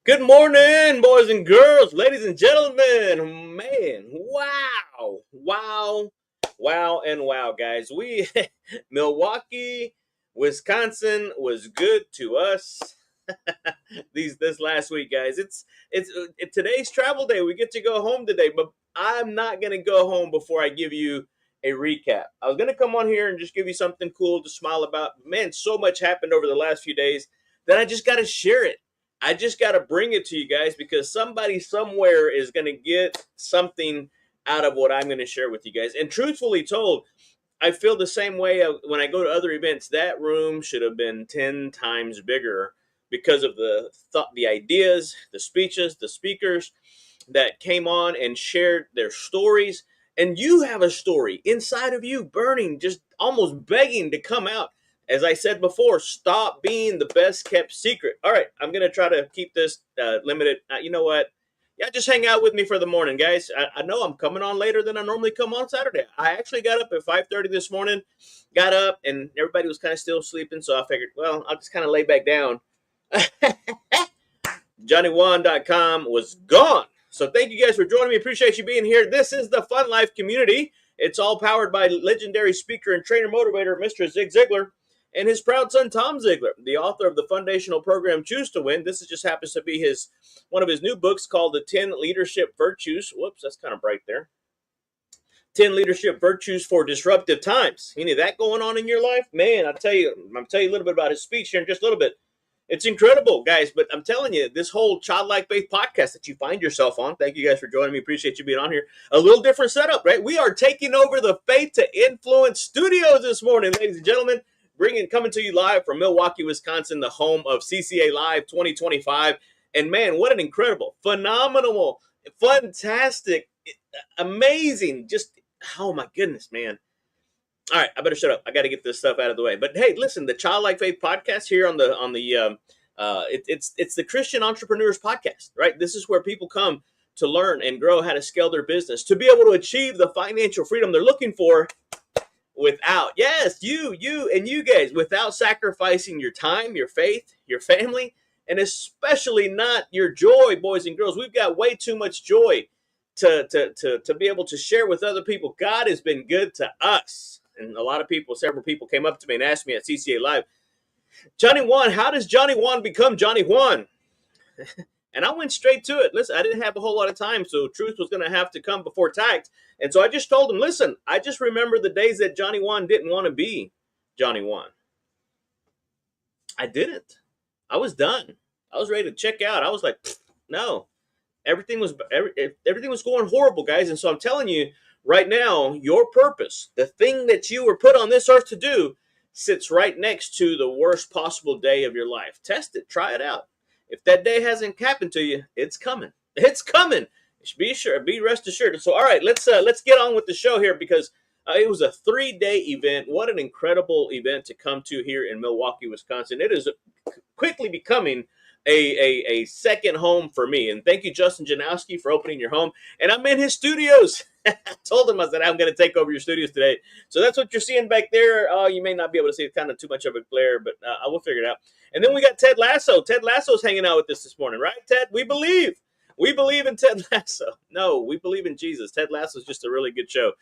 Good morning, boys and girls, ladies and gentlemen. Man, wow, guys. Milwaukee, Wisconsin was good to us this last week, guys. It's today's travel day. We get to go home today, but I'm not gonna go home before I give you a recap. I was gonna come on here and just give you something cool to smile about. Man, so much happened over the last few days that I just got to share it. I just got to bring it to you guys because somebody somewhere is going to get something out of what I'm going to share with you guys. And truthfully told, I feel the same way when I go to other events. That room should have been 10 times bigger because of the ideas, the speeches, the speakers that came on and shared their stories. And you have a story inside of you burning, just almost begging to come out. As I said before, stop being the best kept secret. All right, I'm going to try to keep this limited. You know what? Yeah, just hang out with me for the morning, guys. I know I'm coming on later than I normally come on Saturday. I actually got up at 5:30 this morning, got up, and everybody was kind of still sleeping. So I figured, well, I'll just kind of lay back down. JohnnyJuan.com was gone. So thank you guys for joining me. Appreciate you being here. This is the Fun Life community. It's all powered by legendary speaker and trainer motivator, Mr. Zig Ziglar, and his proud son, Tom Ziglar, the author of the foundational program Choose to Win. This just happens to be one of his new books called The 10 Leadership Virtues. Whoops, that's kind of bright there. 10 Leadership Virtues for Disruptive Times. Any of that going on in your life? Man, I'm tell you a little bit about his speech here in just a little bit. It's incredible, guys, but I'm telling you, this whole Childlike Faith podcast that you find yourself on, thank you guys for joining me. Appreciate you being on here. A little different setup, right? We are taking over the Faith to Influence studios this morning, ladies and gentlemen. Coming to you live from Milwaukee, Wisconsin, the home of CCA Live 2025. And man, what an incredible, phenomenal, fantastic, amazing, just, oh my goodness, man. All right, I better shut up. I got to get this stuff out of the way. But hey, listen, the Childlike Faith podcast here it's the Christian Entrepreneurs Podcast, right? This is where people come to learn and grow how to scale their business, to be able to achieve the financial freedom they're looking for without, yes, you and you guys, without sacrificing your time, your faith, your family, and especially not your joy, boys and girls. We've got way too much joy to be able to share with other people. God has been good to us. And several people came up to me and asked me at CCA Live, Johnny Juan, how does Johnny Juan become Johnny Juan? And I went straight to it. Listen, I didn't have a whole lot of time, so truth was going to have to come before tact. And so I just told him, listen, I just remember the days that Johnny Juan didn't want to be Johnny Juan. I didn't. I was done. I was ready to check out. I was like, no. Everything was going horrible, guys. And so I'm telling you, right now, your purpose, the thing that you were put on this earth to do, sits right next to the worst possible day of your life. Test it. Try it out. If that day hasn't happened to you, it's coming. It's coming. Be rest assured. So, all right, let's get on with the show here because it was a 3-day event. What an incredible event to come to here in Milwaukee, Wisconsin. It is quickly becoming a second home for me. And thank you, Justin Janowski, for opening your home. And I'm in his studios. I told him, I said, I'm going to take over your studios today. So that's what you're seeing back there. You may not be able to see it, kind of too much of a glare, but I will figure it out. And then we got Ted Lasso. Ted Lasso's hanging out with us this morning, right, Ted? We believe. We believe in Ted Lasso. No, we believe in Jesus. Ted Lasso is just a really good show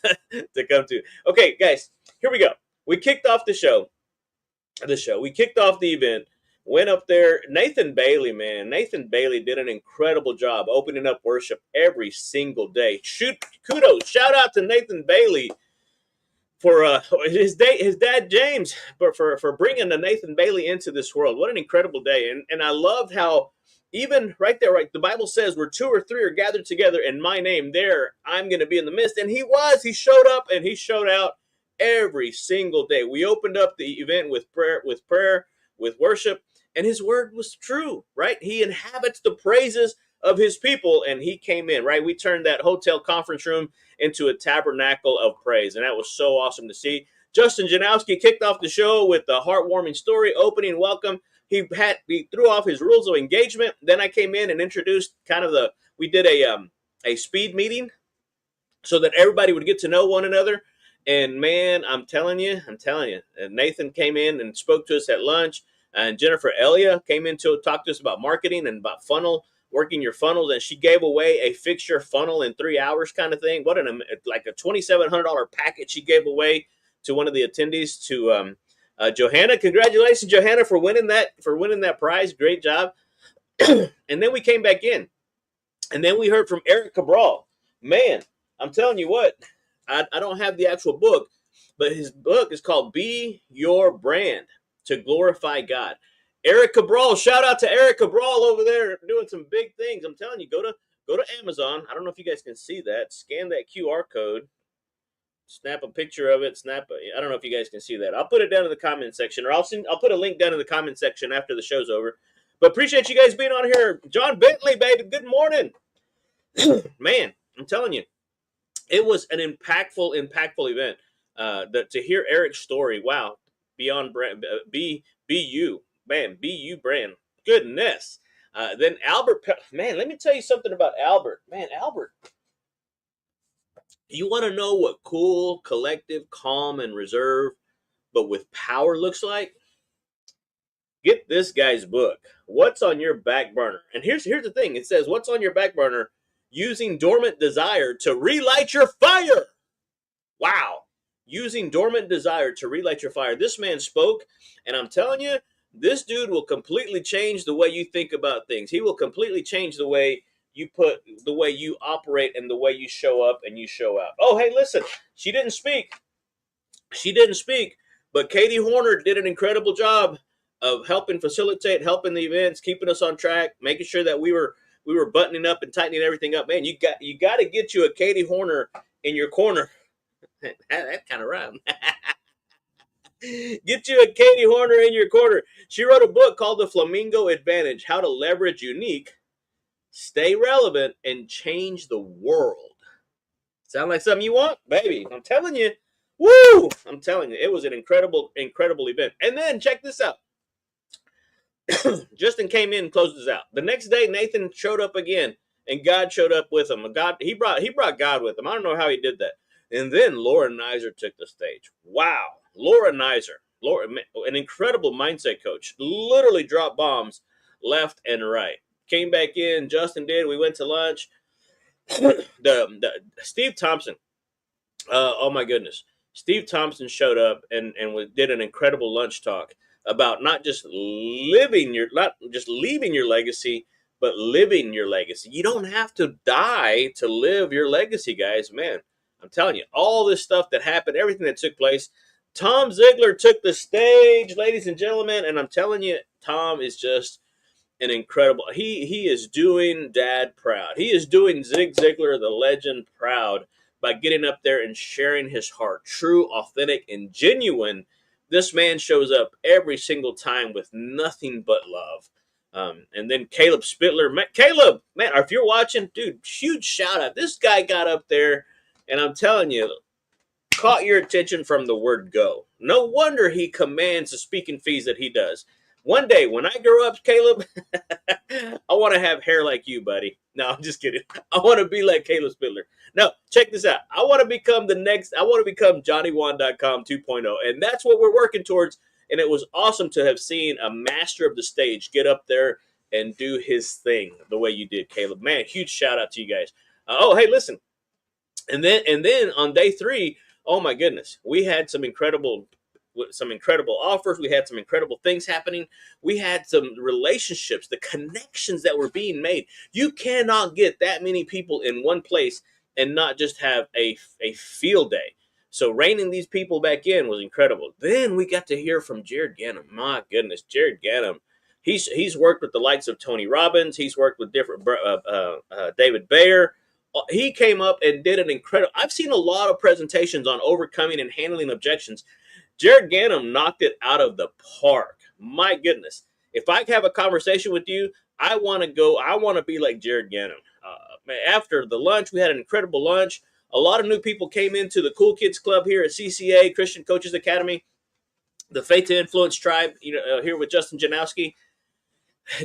to come to. Okay, guys, here we go. We kicked off the show. We kicked off the event. Went up there. Nathan Bailey, man. Nathan Bailey did an incredible job opening up worship every single day. Kudos. Shout out to Nathan Bailey for his dad James, but for bringing the Nathan Bailey into this world. What an incredible day. And I loved how even right there, right, the Bible says where 2 or 3 are gathered together in my name, there I'm going to be in the midst. And he showed up and he showed out every single day. We opened up the event with prayer, with worship. And his word was true, right? He inhabits the praises of his people, and he came in, right? We turned that hotel conference room into a tabernacle of praise, and that was so awesome to see. Justin Janowski kicked off the show with a heartwarming story, opening welcome. He threw off his rules of engagement. Then I came in and introduced we did a speed meeting so that everybody would get to know one another. And man, I'm telling you, Nathan came in and spoke to us at lunch. And Jennifer Elia came in to talk to us about marketing and about working your funnels, and she gave away a fix your funnel in 3 hours kind of thing. Like a $2,700 package she gave away to one of the attendees. To Johanna, congratulations, Johanna, for winning that prize. Great job. And then we came back in, and then we heard from Eric Cabral. Man, I'm telling you what, I don't have the actual book, but his book is called Be Your Brand to Glorify God. Eric Cabral, shout out to Eric Cabral over there doing some big things. I'm telling you, go to Amazon. I don't know if you guys can see that. Scan that QR code. Snap a picture of it. I don't know if you guys can see that. I'll put it down in the comment section, or I'll put a link down in the comment section after the show's over. But appreciate you guys being on here. John Bentley, baby, good morning. Man, I'm telling you, it was an impactful event. To hear Eric's story, wow, beyond brand, be you, man, be you brand. Goodness. Then Albert, man, let me tell you something about Albert. Man, Albert, you want to know what cool, collective, calm, and reserve, but with power looks like? Get this guy's book, What's on Your Back Burner. And here's the thing. It says, what's on your back burner? Using dormant desire to relight your fire. Wow. Using dormant desire to relight your fire. This man spoke, and I'm telling you, this dude will completely change the way you think about things. He will completely change the way you operate and the way you show up and you show out. Oh, hey, listen, she didn't speak, but Katie Horner did an incredible job of helping facilitate, helping the events, keeping us on track, making sure that we were buttoning up and tightening everything up. Man, you got to get you a Katie Horner in your corner. That kind of rhyme. Get you a Katie Horner in your corner. She wrote a book called The Flamingo Advantage: How to Leverage Unique, Stay Relevant, and Change the World. Sound like something you want? Baby, I'm telling you. Woo! I'm telling you, it was an incredible event. And then check this out. Justin came in and closed us out. The next day, Nathan showed up again, and God showed up with him. He brought God with him. I don't know how he did that. And then Laura Nizer took the stage. Wow. Laura Nizer, an incredible mindset coach, literally dropped bombs left and right. Came back in, Justin did. We went to lunch. Steve Thompson, oh my goodness. Steve Thompson showed up and did an incredible lunch talk about not just leaving your legacy, but living your legacy. You don't have to die to live your legacy, guys. Man, I'm telling you, all this stuff that happened, everything that took place. Tom Ziegler took the stage, ladies and gentlemen, and I'm telling you, Tom is just an incredible. He is doing Dad proud. He is doing Zig Ziglar, the legend, proud by getting up there and sharing his heart. True, authentic, and genuine. This man shows up every single time with nothing but love. And then Caleb Spittler. Caleb, man, if you're watching, dude, huge shout out. This guy got up there, and I'm telling you, caught your attention from the word go. No wonder he commands the speaking fees that he does. One day, when I grow up, Caleb, I want to have hair like you, buddy. No, I'm just kidding. I want to be like Caleb Spittler. No, check this out. I want to become JohnnyWan.com 2.0. And that's what we're working towards. And it was awesome to have seen a master of the stage get up there and do his thing the way you did, Caleb. Man, huge shout out to you guys. Oh, hey, listen. And then on day 3, oh my goodness, we had some incredible offers. We had some incredible things happening. We had some relationships, the connections that were being made. You cannot get that many people in one place and not just have a field day. So reining these people back in was incredible. Then we got to hear from Jared Gannam. My goodness, Jared Gannam. He's worked with the likes of Tony Robbins. He's worked with different David Bayer. He came up and did an incredible. I've seen a lot of presentations on overcoming and handling objections. Jared Gannam knocked it out of the park. My goodness. If I have a conversation with you, I want to be like Jared Gannam. After the lunch, we had an incredible lunch. A lot of new people came into the Cool Kids Club here at CCA, Christian Coaches Academy, the Faith to Influence Tribe, here with Justin Janowski.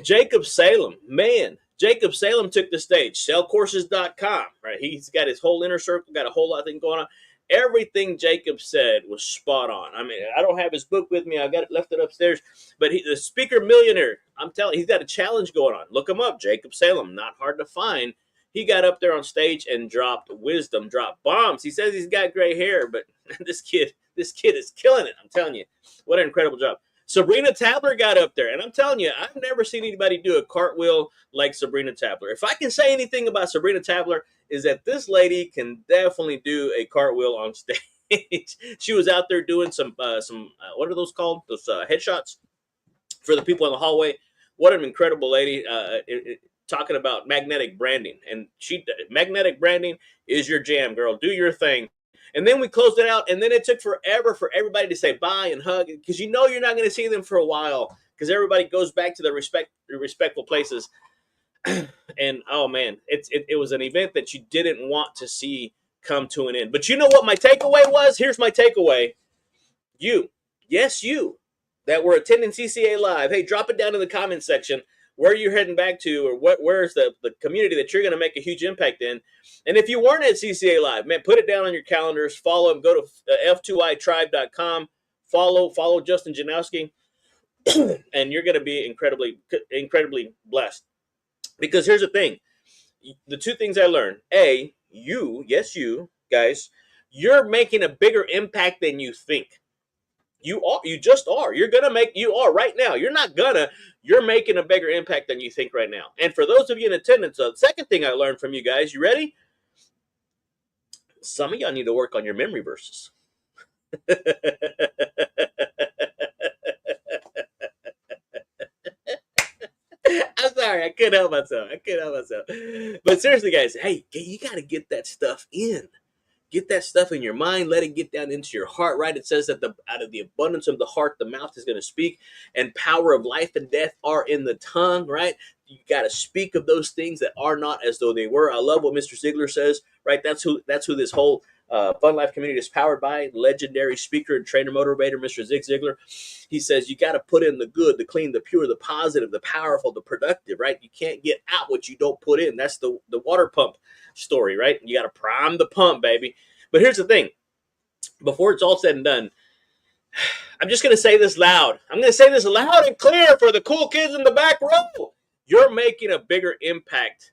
Jacob Salem, man. Jacob Salem took the stage. Sellcourses.com, right? He's got his whole inner circle, got a whole lot of things going on. Everything Jacob said was spot on. I mean, I don't have his book with me. I got it left it upstairs. But the speaker millionaire, I'm telling you, he's got a challenge going on. Look him up, Jacob Salem. Not hard to find. He got up there on stage and dropped wisdom, dropped bombs. He says he's got gray hair, but this kid is killing it. I'm telling you, what an incredible job. Sabrina Tabler got up there, and I'm telling you, I've never seen anybody do a cartwheel like Sabrina Tabler. If I can say anything about Sabrina Tabler, is that this lady can definitely do a cartwheel on stage. She was out there doing some what are those called? Those headshots for the people in the hallway. What an incredible lady! Talking about magnetic branding, and magnetic branding is your jam, girl. Do your thing. And then we closed it out, and then it took forever for everybody to say bye and hug, because you know you're not going to see them for a while, because everybody goes back to their respectful places. And oh man, it was an event that you didn't want to see come to an end. But you know what my takeaway was? Here's my takeaway. You, yes, you, that were attending CCA Live, hey, drop it down in the comments section where you're heading back to, or where's the community that you're going to make a huge impact in. And if you weren't at CCA Live, man, put it down on your calendars. Follow him. Go to f2itribe.com. Follow Justin Janowski, and you're going to be incredibly blessed. Because here's the thing. The two things I learned. A, you guys, you're making a bigger impact than you think. You just are. You are right now. You're making a bigger impact than you think right now. And for those of you in attendance, the second thing I learned from you guys, you ready? Some of y'all need to work on your memory verses. I'm sorry, I couldn't help myself. But seriously, guys, hey, you got to get that stuff in. Get that stuff in your mind. Let it get down into your heart, right? It says that out of the abundance of the heart, the mouth is going to speak, and power of life and death are in the tongue, right? You got to speak of those things that are not as though they were. I love what Mr. Ziegler says, right? That's who this whole Fun Life community is powered by. Legendary speaker and trainer motivator, Mr. Zig Ziglar. He says you got to put in the good, the clean, the pure, the positive, the powerful, the productive, right? You can't get out what you don't put in. That's the water pump story, right? You got to prime the pump, baby. But here's the thing. Before it's all said and done, I'm just going to say this loud. I'm going to say this loud and clear for the cool kids in the back row. You're making a bigger impact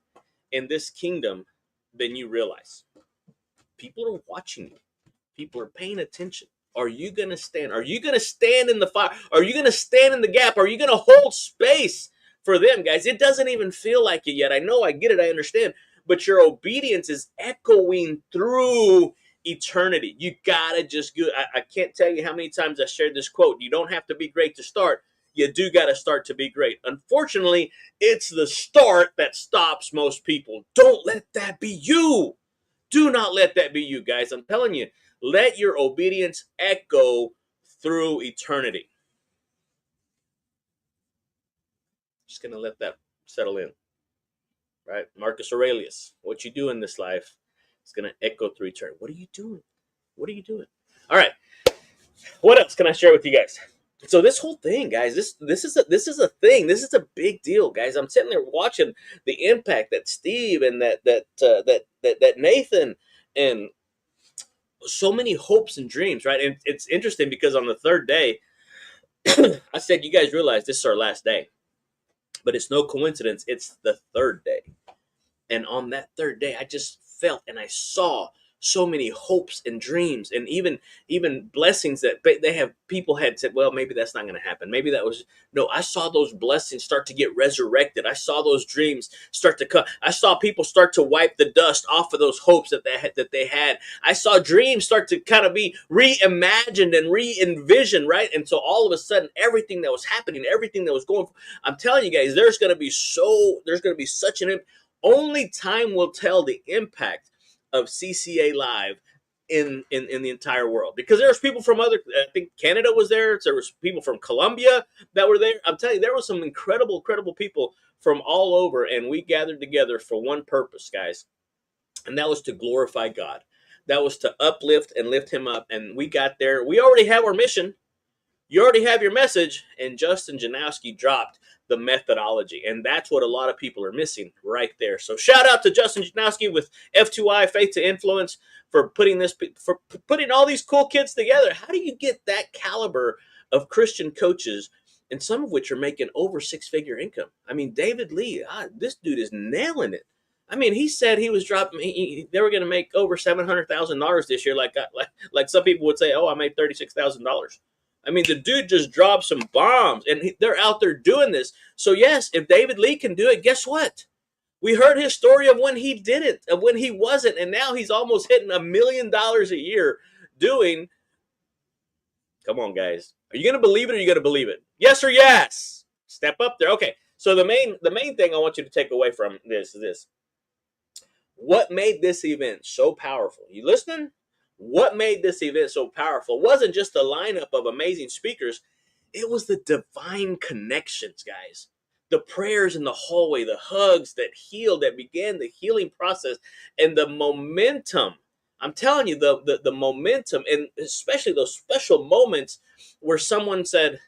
in this kingdom than you realize. People are watching you. People are paying attention. Are you going to stand? Are you going to stand in the fire? Are you going to stand in the gap? Are you going to hold space for them, guys? It doesn't even feel like it yet. I know, I get it, I understand. But your obedience is echoing through eternity. You gotta just go. I can't tell you how many times I shared this quote. You don't have to be great to start. You do got to start to be great. Unfortunately, it's the start that stops most people. Don't let that be you. Do not let that be you, guys. I'm telling you, let your obedience echo through eternity. Just gonna let that settle in. Right? Marcus Aurelius, what you do in this life is going to echo through eternity. What are you doing? What are you doing? All right. What else can I share with you guys? So this whole thing, guys, this is a thing. This is a big deal, guys. I'm sitting there watching the impact that Steve and that Nathan and so many hopes and dreams, right? And it's interesting because on the third day, I said, you guys realize this is our last day. But it's no coincidence. It's the third day. And on that third day, I just felt and I saw so many hopes and dreams and even blessings that people had said, well, maybe that's not going to happen. Maybe that was, no, I saw those blessings start to get resurrected. I saw those dreams start to come. I saw people start to wipe the dust off of those hopes that they had. I saw dreams start to kind of be reimagined and re-envisioned, right? And so all of a sudden, everything that was happening, everything that was going, I'm telling you guys, there's going to be such an, only time will tell the impact of CCA Live in the entire world, because there's people from I think Canada was there. There was people from Colombia that were there. I'm telling you, there were some incredible people from all over, and we gathered together for one purpose, guys, and that was to glorify God. That was to uplift and lift him up. And we got there. We already have our mission. You already have your message, and Justin Janowski dropped the methodology, and that's what a lot of people are missing right there. So shout out to Justin Janowski with F2I Faith to Influence for putting all these cool kids together. How do you get that caliber of Christian coaches, and some of which are making over six-figure income? I mean, David Lee, this dude is nailing it. I mean, he said he was dropping. They were going to make over $700,000 this year. Like some people would say, "Oh, I made $36,000." I mean, the dude just dropped some bombs, and they're out there doing this. So yes, if David Lee can do it, guess what? We heard his story of when he did it, of when he wasn't, and now he's almost hitting $1 million a year doing. Come on, guys. Are you going to believe it or are you going to believe it? Yes or yes? Step up there. Okay. So the main thing I want you to take away from this is this. What made this event so powerful? You listening? What made this event so powerful wasn't just the lineup of amazing speakers. It was the divine connections, guys. The prayers in the hallway, the hugs that healed, that began the healing process, and the momentum. I'm telling you, the momentum, and especially those special moments where someone said,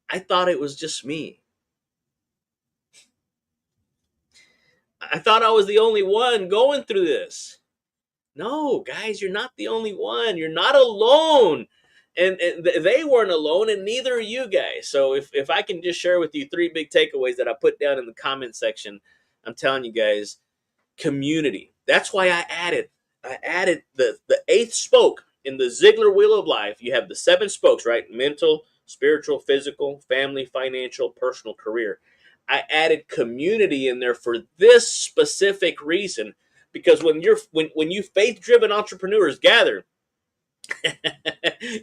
I thought it was just me. I thought I was the only one going through this. No, guys, you're not the only one. You're not alone. And they weren't alone, and neither are you guys. So if I can just share with you 3 big takeaways that I put down in the comment section, I'm telling you guys, community. That's why I added the 8th spoke in the Ziegler Wheel of Life. You have the 7 spokes, right? Mental, spiritual, physical, family, financial, personal, career. I added community in there for this specific reason, because when you faith-driven entrepreneurs gather,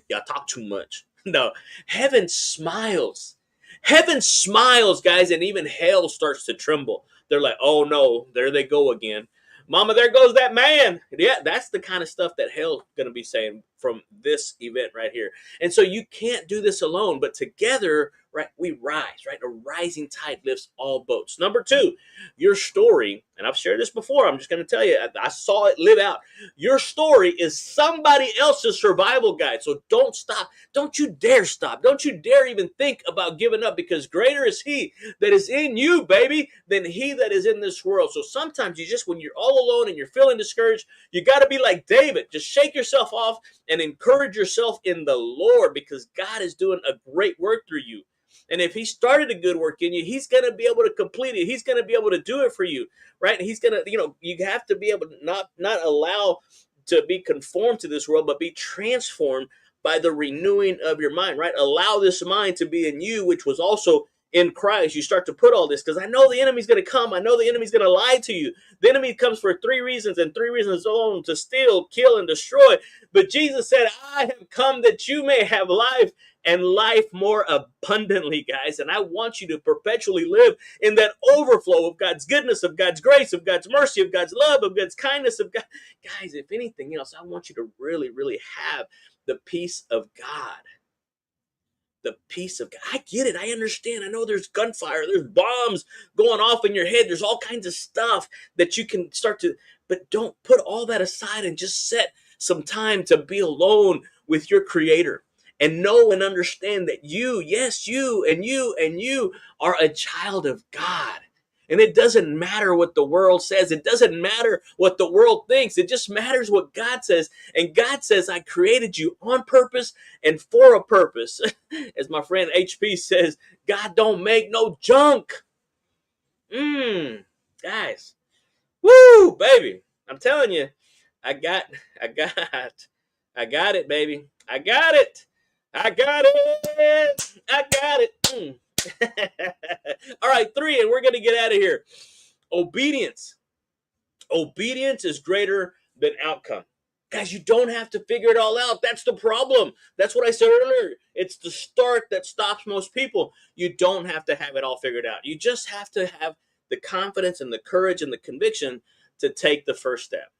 y'all talk too much. No, heaven smiles. Heaven smiles, guys, and even hell starts to tremble. They're like, oh no, there they go again. Mama, there goes that man. Yeah, that's the kind of stuff that hell's going to be saying from this event right here. And so you can't do this alone, but together, right, we rise, right? A rising tide lifts all boats. Number 2, your story, and I've shared this before, I'm just going to tell you, I saw it live out. Your story is somebody else's survival guide. So don't stop. Don't you dare stop. Don't you dare even think about giving up, because greater is he that is in you, baby, than he that is in this world. So sometimes when you're all alone and you're feeling discouraged, you got to be like David. Just shake yourself off and encourage yourself in the Lord, because God is doing a great work through you. And if he started a good work in you, he's going to be able to complete it. He's going to be able to do it for you, right? And he's going to, you have to be able to not allow to be conformed to this world, but be transformed by the renewing of your mind, right? Allow this mind to be in you, which was also in Christ. You start to put all this, because I know the enemy's going to come. I know the enemy's going to lie to you. The enemy comes for 3 reasons, and 3 reasons alone: to steal, kill, and destroy. But Jesus said, I have come that you may have life, and life more abundantly, guys. And I want you to perpetually live in that overflow of God's goodness, of God's grace, of God's mercy, of God's love, of God's kindness, of God. Guys, if anything else, I want you to really, really have the peace of God. The peace of God. I get it. I understand. I know there's gunfire. There's bombs going off in your head. There's all kinds of stuff that you can start to, but don't put all that aside and just set some time to be alone with your Creator. And know and understand that you, yes, you and you and you are a child of God. And it doesn't matter what the world says. It doesn't matter what the world thinks. It just matters what God says. And God says, I created you on purpose and for a purpose. As my friend HP says, God don't make no junk. Guys. Woo, baby. I'm telling you, I got it, baby. I got it. I got it. All right, 3, and we're going to get out of here. Obedience. Obedience is greater than outcome. Guys, you don't have to figure it all out. That's the problem. That's what I said earlier. It's the start that stops most people. You don't have to have it all figured out. You just have to have the confidence and the courage and the conviction to take the first step.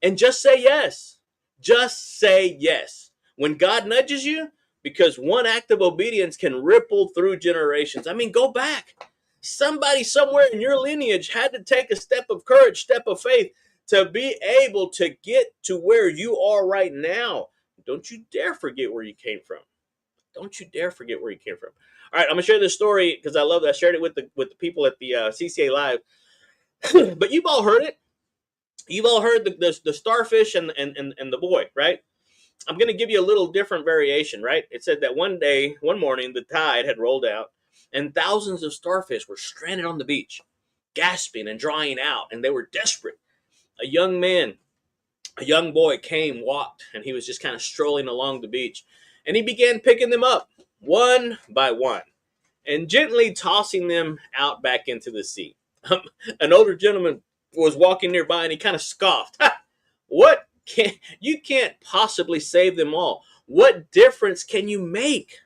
And just say yes. Just say yes. When God nudges you, because one act of obedience can ripple through generations. I mean, go back. Somebody somewhere in your lineage had to take a step of courage, step of faith, to be able to get to where you are right now. Don't you dare forget where you came from. Don't you dare forget where you came from. All right, I'm gonna share this story because I love that. I shared it with the people at the CCA Live. But you've all heard it. You've all heard the starfish and the boy, right? I'm going to give you a little different variation, right? It said that one morning, the tide had rolled out, and thousands of starfish were stranded on the beach, gasping and drying out, and they were desperate. A young man, a young boy walked, and he was just kind of strolling along the beach, and he began picking them up one by one and gently tossing them out back into the sea. An older gentleman was walking nearby, and he kind of scoffed. Ha! What can you can't possibly save them all? What difference can you make?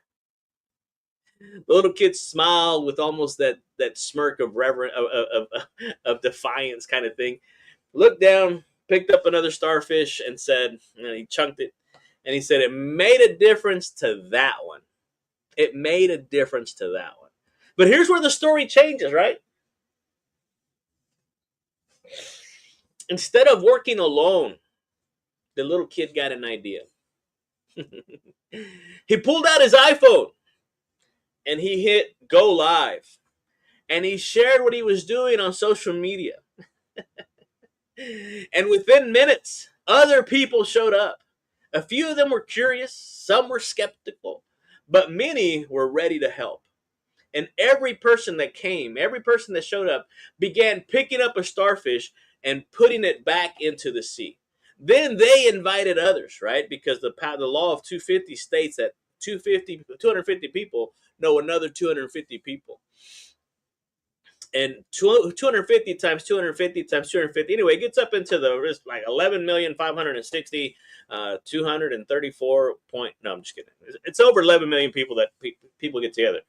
The little kid smiled with almost that smirk of reverent of defiance kind of thing. Looked down, picked up another starfish, and said, and he chunked it, and he said, it made a difference to that one. It made a difference to that one. But here's where the story changes, right? Instead of working alone, the little kid got an idea. He pulled out his iPhone and he hit go live, and he shared what he was doing on social media. And within minutes, other people showed up. A few of them were curious, some were skeptical, but many were ready to help. And every person that came, every person that showed up, began picking up a starfish and putting it back into the sea. Then they invited others, right? Because the law of 250 states that 250 people know another 250 people. And 250 times 250 times 250. Anyway, it gets up into the like 11,560, 234 point. No, I'm just kidding. It's over 11 million people that people get together.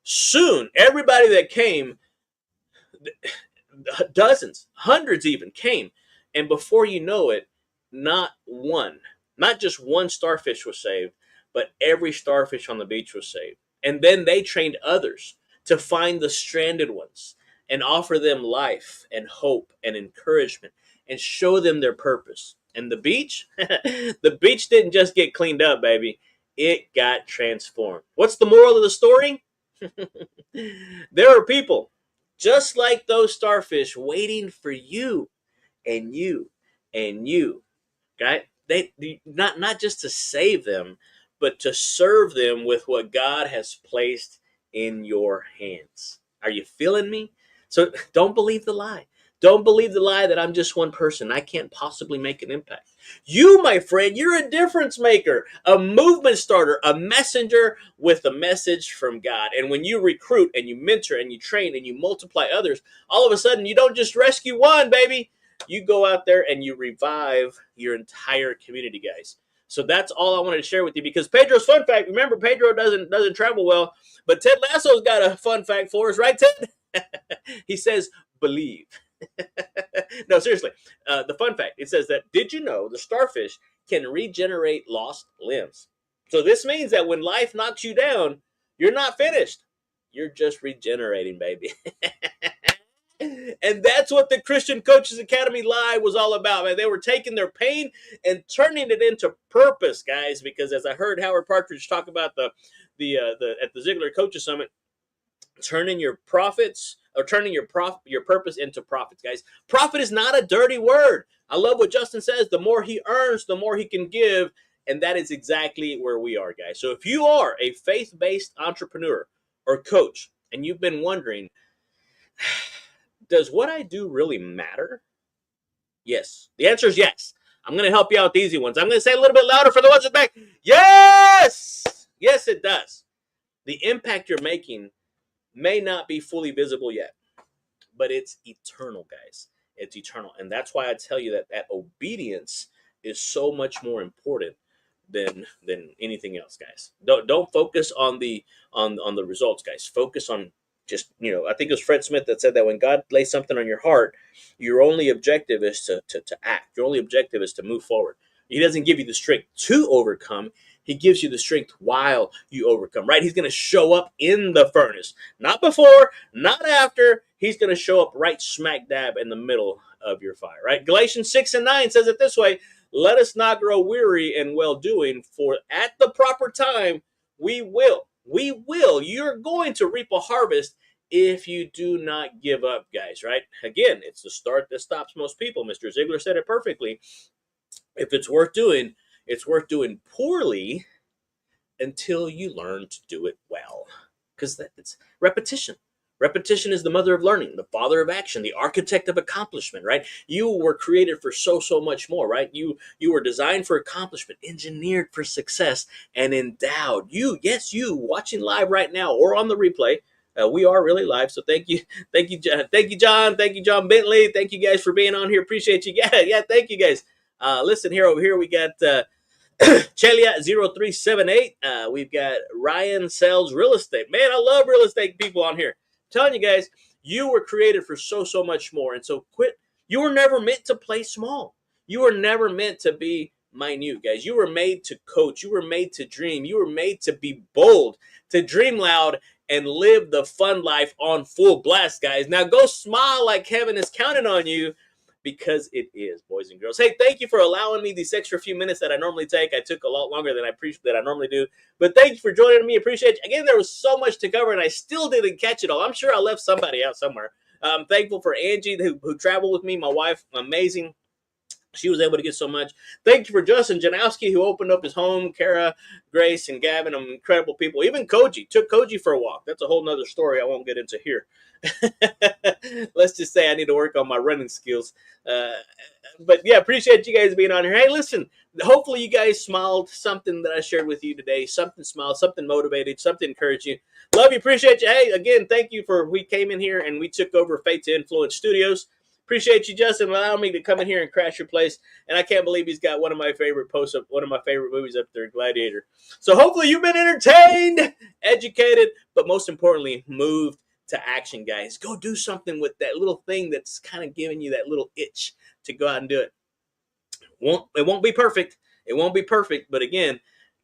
Soon, everybody that came, dozens, hundreds even came. And before you know it, not just one starfish was saved, but every starfish on the beach was saved. And then they trained others to find the stranded ones and offer them life and hope and encouragement and show them their purpose. And the beach, the beach didn't just get cleaned up, baby. It got transformed. What's the moral of the story? There are people just like those starfish waiting for you and you and you, right? They not just to save them, but to serve them with what God has placed in your hands. Are you feeling me? So don't believe the lie. Don't believe the lie that I'm just one person. I can't possibly make an impact. You, my friend, you're a difference maker, a movement starter, a messenger with a message from God. And when you recruit and you mentor and you train and you multiply others, all of a sudden you don't just rescue one, baby. You go out there and you revive your entire community, guys. So that's all I wanted to share with you, because Pedro's fun fact, remember, Pedro doesn't travel well, but Ted Lasso's got a fun fact for us, right, Ted? He says, believe. No, seriously. The fun fact, it says that, did you know the starfish can regenerate lost limbs? So this means that when life knocks you down, you're not finished. You're just regenerating, baby. And that's what the Christian Coaches Academy Live was all about, man. They were taking their pain and turning it into purpose, guys, because as I heard Howard Partridge talk about the at the Ziegler Coaches Summit, turning your profits or turning your purpose into profits, guys. Profit is not a dirty word. I love what Justin says. The more he earns, the more he can give. And that is exactly where we are, guys. So if you are a faith-based entrepreneur or coach and you've been wondering, does what I do really matter? Yes. The answer is yes. I'm going to help you out with the easy ones. I'm going to say a little bit louder for the ones at the back. Yes! Yes, it does. The impact you're making may not be fully visible yet, but it's eternal, guys. It's eternal. And that's why I tell you that obedience is so much more important than anything else, guys. Don't focus on the results, guys. Focus on just, I think it was Fred Smith that said that when God lays something on your heart, your only objective is to act. Your only objective is to move forward. He doesn't give you the strength to overcome. He gives you the strength while you overcome, right? He's going to show up in the furnace. Not before, not after. He's going to show up right smack dab in the middle of your fire, right? Galatians 6:9 says it this way: let us not grow weary in well-doing, for at the proper time We will. We will. You're going to reap a harvest if you do not give up, guys, right? Again, it's the start that stops most people. Mr. Ziegler said it perfectly. If it's worth doing poorly until you learn to do it well. Because it's repetition. Repetition is the mother of learning, the father of action, the architect of accomplishment, right? You were created for so much more, right? You were designed for accomplishment, engineered for success, and endowed. You, yes, you watching live right now or on the replay. We are really live, so thank you, John, thank you, John Bentley, thank you guys for being on here. Appreciate you, yeah, thank you guys. Listen here, over here we got Chelia0378. We've got Ryan Sells Real Estate. Man, I love real estate people on here. I'm telling you guys, you were created for so much more. And so quit. You were never meant to play small. You were never meant to be minute, guys. You were made to coach. You were made to dream. You were made to be bold, to dream loud, and live the fun life on full blast, guys. Now go smile like heaven is counting on you, because it is, boys and girls. Hey, thank you for allowing me these extra few minutes that I normally take. I took a lot longer than I normally do. But thank you for joining me. Appreciate you. Again, there was so much to cover, and I still didn't catch it all. I'm sure I left somebody out somewhere. I'm thankful for Angie, who traveled with me, my wife, amazing. She was able to get so much. Thank you for Justin Janowski, who opened up his home. Kara, Grace, and Gavin, incredible people. Even Koji. Took Koji for a walk. That's a whole nother story I won't get into here. Let's just say I need to work on my running skills. But yeah, appreciate you guys being on here. Hey, listen, hopefully you guys smiled. Something that I shared with you today. Something smiled, something motivated, something encouraged you. Love you, appreciate you. Hey, again, thank you we came in here and we took over Fate to Influence Studios. Appreciate you, Justin, allowing me to come in here and crash your place. And I can't believe he's got one of my favorite posts up, one of my favorite movies up there, Gladiator. So hopefully you've been entertained, educated, but most importantly, moved to action, guys. Go do something with that little thing that's kind of giving you that little itch to go out and do it. It won't be perfect. It won't be perfect, but again,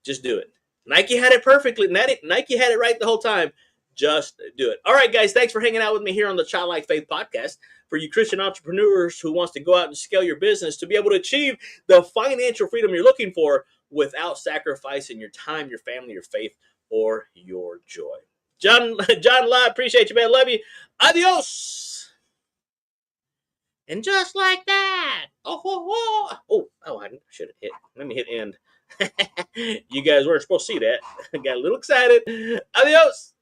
just do it. Nike had it perfectly. Nike had it right the whole time. Just do it. All right, guys, thanks for hanging out with me here on the Childlike Faith Podcast. For you Christian entrepreneurs who wants to go out and scale your business to be able to achieve the financial freedom you're looking for without sacrificing your time, your family, your faith, or your joy. John Lott, appreciate you, man. Love you. Adios. And just like that. I should have hit. Let me hit end. You guys weren't supposed to see that. I got a little excited. Adios.